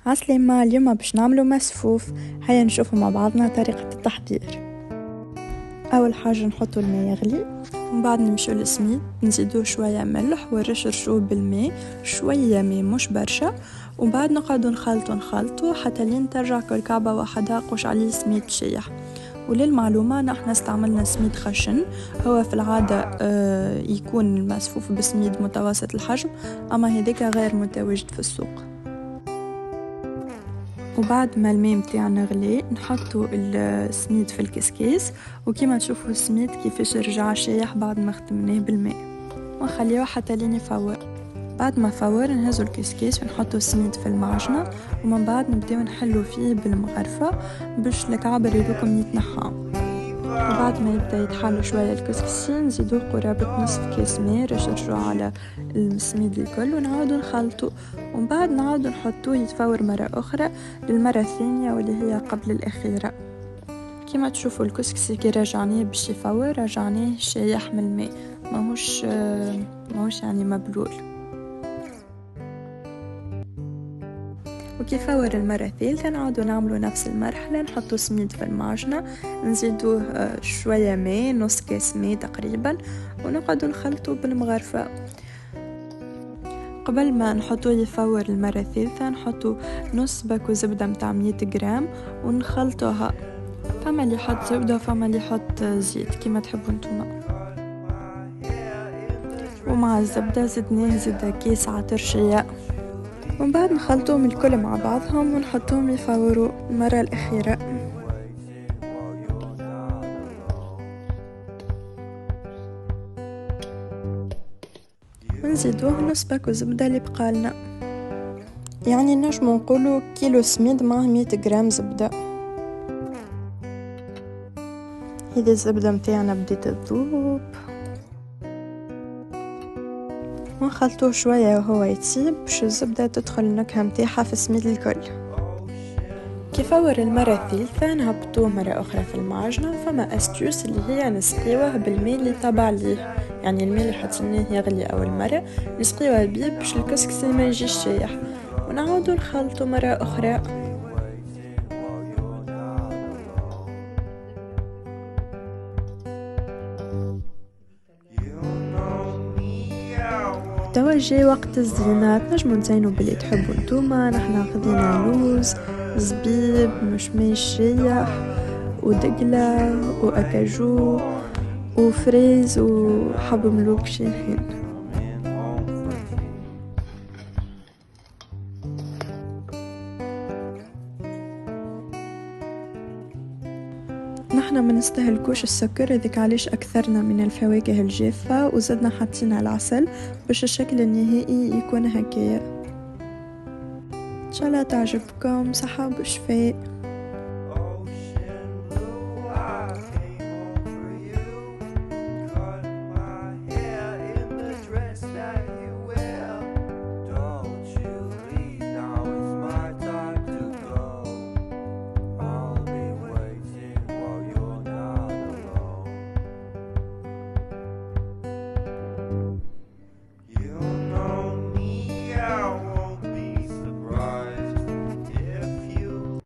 عسلامة، اليوم باش نعملو مسفوف. هيا نشوفو مع بعضنا طريقة التحضير. أول حاجة نحطو الماء يغلي، ومن بعد نمشو للسميد نزيدوه شوية ملح ونرشرشوه بالماء، شوية ماء مش برشا، ومن بعد نقعدو نخلطو حتى لين ترجع كل كعبة واحدة قوش عليه سميد شايح. وللمعلومة نحن استعملنا سميد خشن، هو في العادة يكون المسفوف بسميد متوسط الحجم، أما هذاك غير متواجد في السوق. وبعد ما الماء متاعنا غلي نحطو السميد في الكسكاس، وكما تشوفوا السميد كيفاش رجع شايح بعد ما ختمناه بالماء، ونخليه حتى لين يفور. بعد ما فور نهزو الكسكاس ونحطو السميد في المعجنة، ومن بعد نبداو نحلو فيه بالمغرفة باش الكعب يدوكم يتنحى. وبعد ما يبدا يتحل شويه الكسكسي نزيدوه قرابه نصف كاس ماء نرشرشوه على السميد الكل ونعاودو نخلطو، ومن بعد نعاودو نحطوه يتفور مره اخرى للمره الثانيه واللي هي قبل الاخيره. كما تشوفوا الكسكسي كي راجعناه باش يفور راجعناه شايح من الماء، ماهوش يعني مبلول. وكي فور المرة الثالثة نعودو نعملو نفس المرحلة، نحطو سميد في المعجنة نزيدوه شوية ماء، نص كاس ماء تقريبا، ونقعدو نخلطو بالمغرفة. قبل ما نحطو يفور المرة الثالثة نحطو نص باكو زبدة متاع 100 جرام ونخلطوها، فما اللي يحط زبدة وفما اللي يحط زيت كما تحبوا نتوما. ومع الزبدة زدناه كيس عطر شيا، ومن بعد نخلطوهم الكل مع بعضهم ونحطوهم يفوروا المرة الأخيرة. ونزيدوه نص باكو زبدة اللي بقالنا، يعني نجمو نقولو كيلو سميد مع 100 جرام زبدة. هذه الزبدة متاعنا بديت تذوب، ونخلطوه شوية وهو يتسيب باش الزبدة تدخل النكهة متاعها في السميد الكل. كيفور المرة الثالثة نهبطوه مرة أخرى في المعجنة، فما أستيوس اللي هي نسقيوه بالماء اللي تبع ليه، يعني الماء اللي حطيناه يغلي أول مرة نسقيوه بيه باش الكسكسي ما يجيش شايح، ونعاودو نخلطو مرة أخرى. توا جاي وقت الزينات، نجمو نزينو باللي تحبو نتوما. نحنا خذينا لوز، زبيب، مشماش شايح، ودقلة، وأكاجو، وفريز، وحب ملوك شايحين. نحنا ما نستهلكوش السكر، هذيك علاش اكثرنا من الفواكه الجافة وزدنا حطينا العسل باش الشكل النهائي يكون هكايا. ان شاء الله تعجبكم، صحة وشفاء.